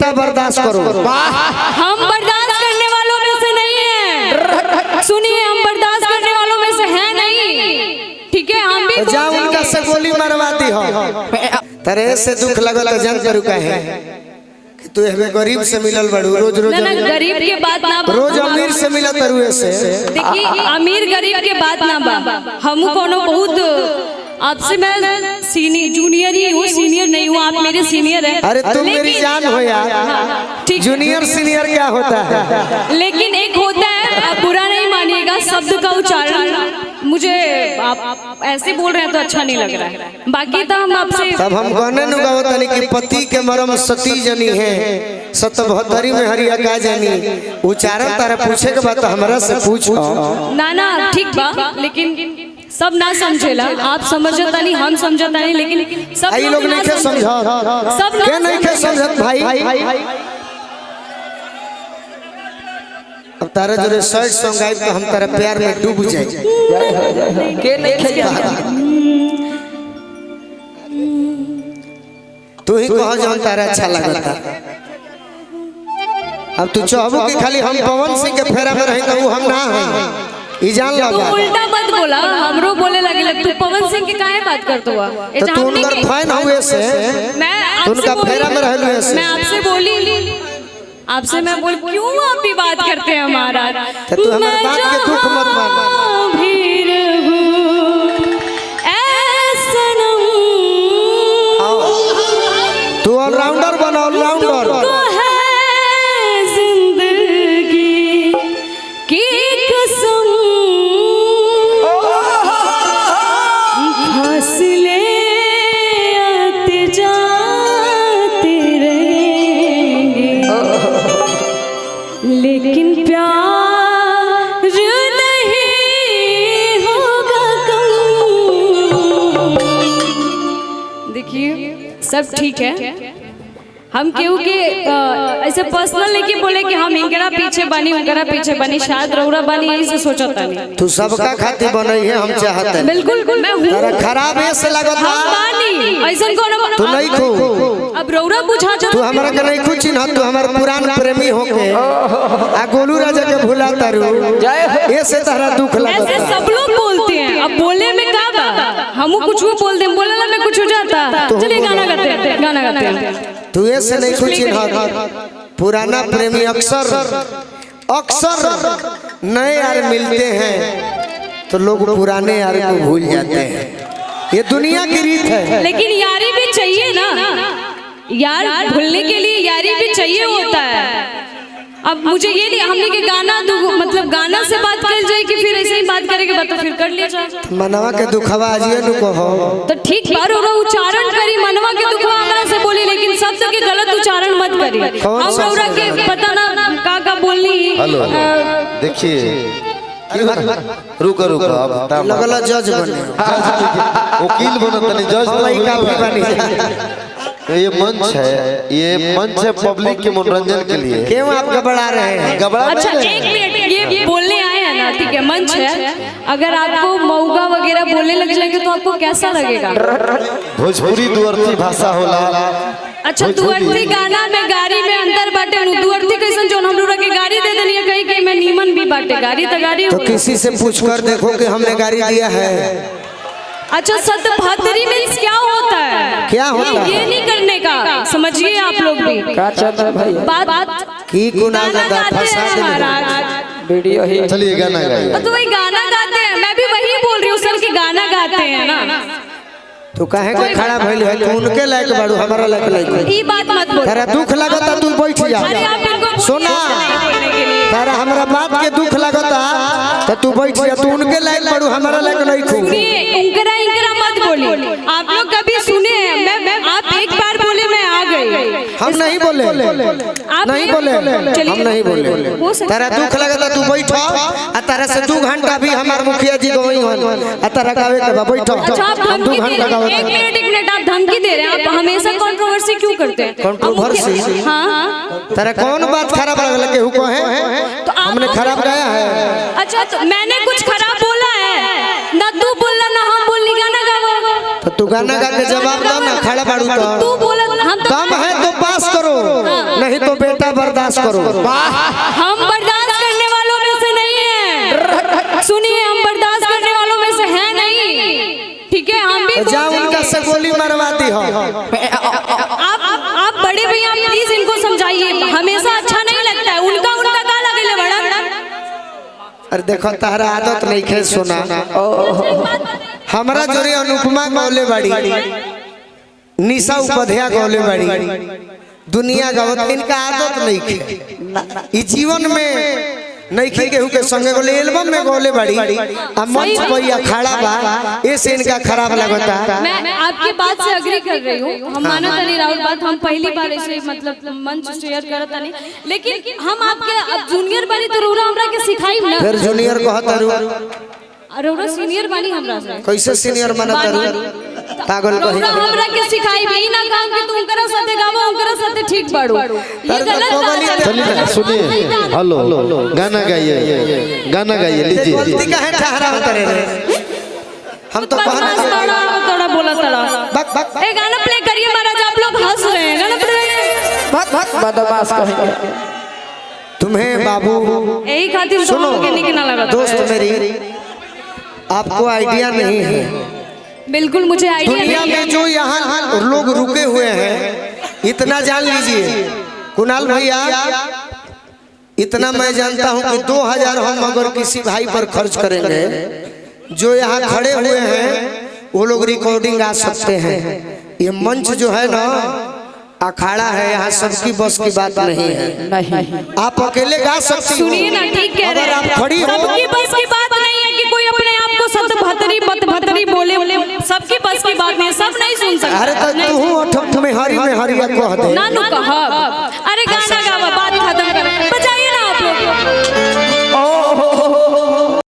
देता बर्दाश्त करो। हम बर्दाश्त करने वालों में से नहीं है, सुनिए हम बर्दाश्त करने वालों में से है नहीं, ठीक है। हम भी जा उनका से गोली मरवाती हो तेरे से दुख लगा तो जान करू है तू हमें गरीब से मिलल बड़ू रोज रोज ना गरीब के बात ना रोज अमीर से मिला तरुए से। देखिए अमीर गरीब के बात ना बा, हम कोनो बहुत आपसे मैं सीनियर जूनियर ही हूँ, सीनियर नहीं हूँ, आप मेरे सीनियर हैं। अरे तुम मेरी जान हो यार, जूनियर सीनियर क्या होता है? लेकिन एक होता है, आप बुरा नहीं मानिएगा, शब्द का उच्चारण मुझे आप ऐसे बोल रहे हैं तो अच्छा नहीं लग रहा है। बाकी तो हम आपसे तब हम कहने नु गावत नहीं कि पति के मरम सती जनी है, सतभतरी में हरिया का जानी। उच्चारण तारा पूछे के बाद हमरा से पूछ ना ठीक बा, लेकिन सब ना समझेला, आप समझता नहीं हम समझता नहीं, लेकिन सब लोग नहीं के समझा, सब के नहीं के समझत भाई। अब तारा जो शर्ट सॉन्ग गाइब तो हम तारा प्यार में डूब जाए के नहीं खेल। तू ही कह जो तारा अच्छा लगता। अब तू चाहबो कि खाली हम पवन सिंह के फेरा में रही तो वो हम ना है, ई जान लगा। उल्टा मत बोला, हमरो बोले लगे तू पवन सिंह के काहे बात करतो हुआ? तो तू उनकर फैन हुए से मैं उनका फेरा में रहलू है से मैं आपसे बोली, आपसे मैं बोल क्यों आप भी बात करते हैं हमारा? तो तू हमारी बात के दुख मत मान। भीर तू ऑलराउंडर बना, ऑलराउंडर जिंदगी की कसम फासले आते जाते रहेंगे, लेकिन प्यार नहीं होगा कम। देखिए सब ठीक है, हम क्यों के ऐसे पर्सनल लेके बोले कि हम इनकरा पीछे बनी उनकरा पीछे बनी, शायद रौरा बनी यही से सोचा था नहीं। तू सबका खातिर बनई है, हम चाहते हैं। बिल्कुल मैं हूँ, तेरा खराब है से लगत हम बानी ऐसा कौन तू नहीं खो। अब रौरा बुझा तू हमरा के नहीं कुछ ना, तू हमार पुरान प्रेमी होके आ गोलू राजा के भुला तारू ये से तारा दुख लगत। ऐसे सब लोग बोलते हैं, अब बोले में का बा, हमहू कुछ बोल दे, बोलला में कुछ हो जाता। चलिए गाना गाते हैं, गाना गाते हैं। तू ऐसे नहीं कुछ ना, पुराना प्रेमी अक्सर नए यार मिलते हैं तो लोग पुराने यार को भूल जाते हैं, ये दुनिया की रीत है। लेकिन यारी भी चाहिए ना यार, भूलने के लिए यारी भी चाहिए होता है। अब मुझे ये नहीं, हमने के गाना मतलब गाना से बात कर जाए कि फिर ऐसे ही बात करेंगे बात तो फिर कर लिया जाए। मनवा के दुखवा आजिए नु कहो तो ठीक बार होगा, उच्चारण करी मनवा के दुखवा हमरा से बोली, लेकिन शब्द के गलत उच्चारण मत करी। हम रौरा के पता ना का बोलनी। हेलो देखिए रुको अब लगला जज बने, वकील बनो तनी जज काफी बनी। ये मंच है पब्लिक के मनोरंजन के लिए। क्यों आप घबरा रहे हैं? घबरा अच्छा एक मिनट, ये बोलने आए हैं ना, ठीक है मंच है, अगर आपको मऊगा वगैरह बोलने लग जाएंगे तो आपको कैसा लगेगा? भोजपुरी दुअर्थी भाषा होला। अच्छा दुअर्थी गाना में गाड़ी में अंतर बाटे, दुअर्थी कैसन जो हम लोग के गाड़ी दे देनी है कहीं कहीं में नीमन भी बाटे, गाड़ी तो गाड़ी तो किसी से पूछकर देखो कि हमने गाड़ी दिया है। अच्छा सतभतरी मीन्स क्या होता है? क्या होता है? ये नहीं करने का, समझिए आप लोग भी बात की गुनाह वीडियो ही। चलिए गाना गाइए। तो वही गाना गाते हैं, मैं भी वही बोल रही हूँ सर कि गाना गाते हैं ना। तू काहे के खड़ा भइल है? तू उनके लायक बाड़ू, हमारा लायक नहीं। ई बात मत बोल। तेरा दुख लगता तू बैठ जा। सुना तारा हमरा बात के दुख लगता तो तू बैठ जा, तू उनके लायक बाड़ू, हमारा लायक नहीं। खूब इनकरा मत बोली, आप लोग कभी सुने हैं? मैं आप एक बार बोले मैं आ गई, हम नहीं बोले, आप नहीं बोले, हम नहीं बोले। तेरा दुख लगता तू बैठ, आ तारा से 2 घंटा भी हमार मुखिया जी गई हन, आ तारा गावे के बैठ। हम 2 घंटा एक मिनट आप धमकी दे रहे हैं, आप हमेशा कंट्रोवर्सी क्यों करते हैं? कंट्रोवर्सी? हाँ तेरा कौन बात खराब लगे? केहू को है तो हमने खराब गाया है? अच्छा तो मैंने कुछ खराब बोला है ना? तू बोला ना हम बोली, गाना गावा तो तू गाना गा के जवाब दो ना, खड़ा बाड़ू तो तू बोला हम तो दम है तो पास करो, नहीं बेटा बर्दाश्त करो। हम बर्दाश्त करने वालों में से नहीं है, सुनिए हम बर्दाश्त करने वालों में से है नहीं, ठीक है। हम भी जा उनका से गोली मरवाती हो। आप बड़े भैया प्लीज इनको समझाइए, हमेशा अच्छा नहीं लगता है। उनका का लगे बड़ा। अरे देखो तारा आदत नहीं खे सुना। हमारा जोरे अनुपमा गौले बाड़ी, निशा उपाध्याय गौले बाड़ी, दुनिया गावत, इनका आदत नहीं खे। जीवन में नहीं खे केहू के संगे गोले एल्बम में गोले बाड़ी, अब मंच पर अखाड़ा बा, ऐसे इनका खराब लगता। मैं आपकी बात से अग्री कर रही हूँ, हम मानत नहीं राहुल बात, हम पहली बार ऐसे मतलब मंच शेयर करत नहीं, लेकिन हम आपके अब जूनियर बनी तो रोरा हमरा के सिखाई ना। फिर जूनियर कहत रू, रोरा सीनियर बनी हमरा से। कैसे सीनियर मानत रू? पागल कहीं रोरा हमरा के सिखाई भी ना काम कि तुम करा साथे गावो, उनकरा साथे ठीक बाड़ू, ये गलत बात है। सुनिए, हेलो गाना गाइए, गाना गाइए, लीजिए। गलती का है ठहरा होता रे। हम तो तोड़ा बोला तड़ा ए गाना प्ले करिए महाराज, आप लोग हंस रहे हैं, गाना प्ले। बदमाश कहेंगे तुम्हें बाबू यही खातिर सुनो के निकलना लगा दोस्त मेरी, आपको आइडिया नहीं है बिल्कुल मुझे आइडिया दुनिया नहीं में जो यहाँ लोग रुके हुए हैं, इतना जान लीजिए कुणाल भैया, इतना मैं जानता हूँ कि 2000 हम अगर किसी भाई पर खर्च करेंगे, जो यहाँ खड़े हुए हैं वो लोग रिकॉर्डिंग आ सकते हैं। ये मंच जो है ना अखाड़ा है, यहाँ सबकी बस की बात नहीं है। नहीं, आप अकेले गा सकती हो। सुनिए ना, ठीक कह रहे हैं, अगर आप खड़ी हो, सबकी बस की बात नहीं है कि कोई अपने आप को सत भतरी बोले, सबकी बस की बात नहीं, सब नहीं सुन सकते। अरे तो तू में हरिया कह दे नानू कहा, अरे गाना